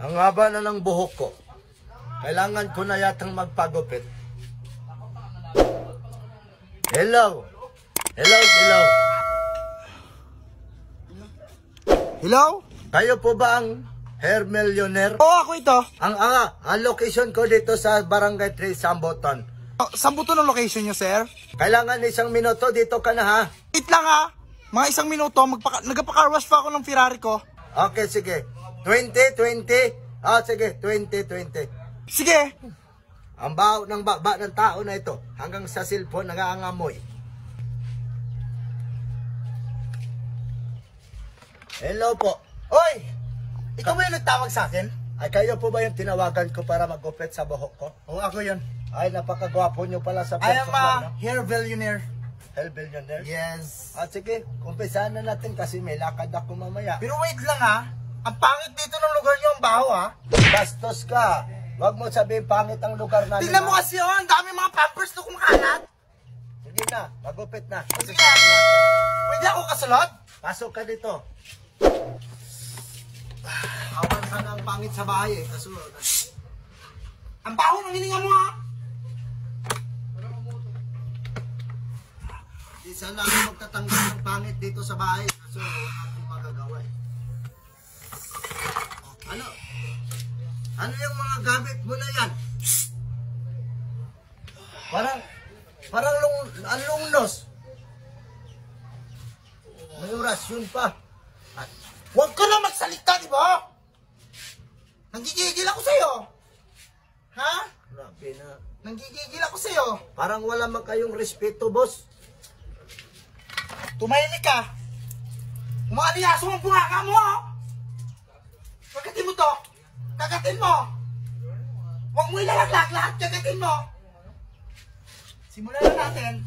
Ang haba na ng buhok ko. Kailangan ko na yatang magpagupit. Hello. Hello, hello. Hello? Kayo po ba ang hair millionaire? Oo, ako ito. Ang location ko dito sa Barangay 3, Sambuton. Saan po ito ng location nyo, sir? Kailangan 1 minuto, dito ka na ha. Wait lang ha. Mga 1 minuto, nagpa-carwash pa ako ng Ferrari ko. Okay, sige. 20. Sige, 20. Sige. Ang baho ng baba ng tao na ito, hanggang sa cellphone nag-aangamoy. Hello po. Oy! Ikaw ba yung nagtawag sa akin? Ay, kayo po ba yung tinawagan ko para magupit sa buhok ko? Oo, ako yun. Ay, napakagwapo nyo pala sa I am personal, a hair billionaire. Hair billionaire? Yes. Sige, umpisahan na natin kasi may lakad ako mamaya. Pero wait lang ha. Ang pangit dito ng lugar nyo, ang baho ha. Bastos ka. Huwag mo sabihin pangit ang lugar namin. Tingnan mo kasi ang dami mga pampers na kumakalat. Sige na, magupit na. Sige. Pwede ako kasunod? Pasok ka dito. Awan sana ang pangit sa bahay eh. Kasunod. Ang baho ng hininga mo ha. Di sana ako magtatanggal ng pangit dito sa bahay. Kaso wala akong magagawa eh. Ano yung mga gamit mo na yan? Parang ang lungnos. May orasyon pa. Huwag ka na magsalita, di ba? Nanggigigil ako sa'yo. Ha? Grabe na. Nanggigigil ako sa'yo. Parang wala man kayong respeto, boss. Tumahimik ka. Umaliaso ang bunganga mo, ha? Kagatin mo to. Kagatin mo. Huwag mo ilalaglag lahat. Kagatin mo. Simulan na natin.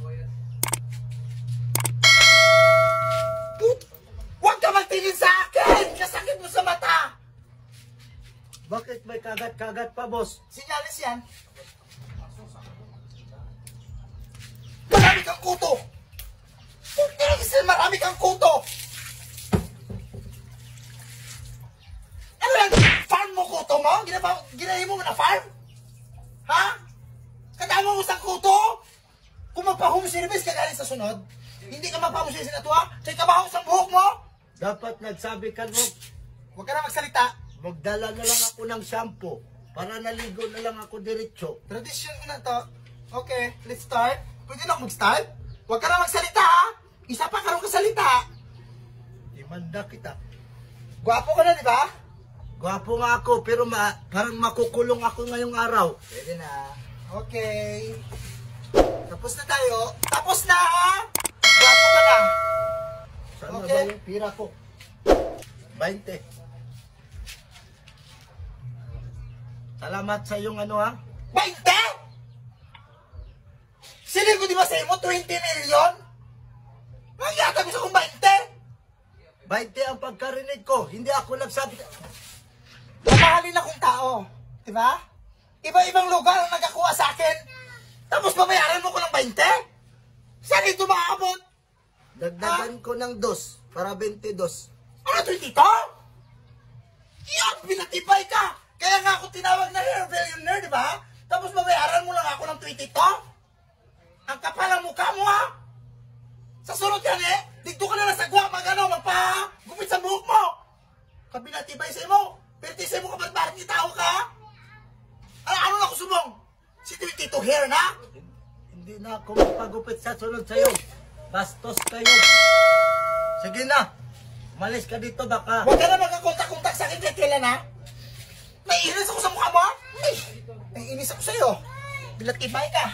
Huwag ka magtingin sa akin! Kasakit mo sa mata! Bakit may kagat-kagat pa, boss? Sinyalis yan. Marami kang kuto! Marami kang kuto! Ano yan? Farm mo kuto mo? Ginahin mo na farm? Ha? Katama mo sa kuto? Kung magpa-home service ka galing sa sunod, hindi ka magpa-home service na ito ha? Sa'yo ka ba sa buhok mo? Dapat nagsabi ka mo, Huwag ka na magsalita. magdala na lang ako ng shampoo para naligo na lang ako diretso. Tradisyon ko na to. Okay, let's start. Pwede na ako mag-start? Huwag ka na magsalita ha? Isa pa karong kasalita. Imanda kita. Gwapo ka na, di ba? Gwapo nga ako, pero parang makukulong ako ngayong araw. Pwede na. Okay. Tapos na tayo. Tapos na ha? Gwapo ka na. Saan Okay. na ba yung pira ko? 20. Salamat sa iyong ano ha. 20? Silin ko di ba sa mo 20 million? Nagyata ko sa kong 20? 20 ang pagkarinig ko. Hindi ako nagsabi. Mamahalin akong tao. Di ba? Iba-ibang lugar ang nagkakuha sa akin. Tapos babayaran mo ko ng 20? Saan ito maabot? Dagdagan ko ng 2 para 22. Ano ito dito? Iyan, pinatibay ka. Kaya nga ako tinawag na hair billionaire, di ba? Tapos babayaran mo lang ako ng 22? Ang kapal ang mukha mo, ha? Sa sunod yan, dito ka na nasagwa, magpagupit sa buhok mo. Kabinatibay sa mo. Pero sa mo kapag parang itao ka, ano na ako sumong? Si 22 hair na? Hindi na ako magpagupit sa sunod sa'yo. Bastos kayo. Sige na. Umalis ka dito baka. Huwag ka na magkakontak-kontak sa akin kahit kailan, ha? Naiinis ako sa mukha mo, ha? Ay, naiinis ako sa'yo. Bilat ibay ka.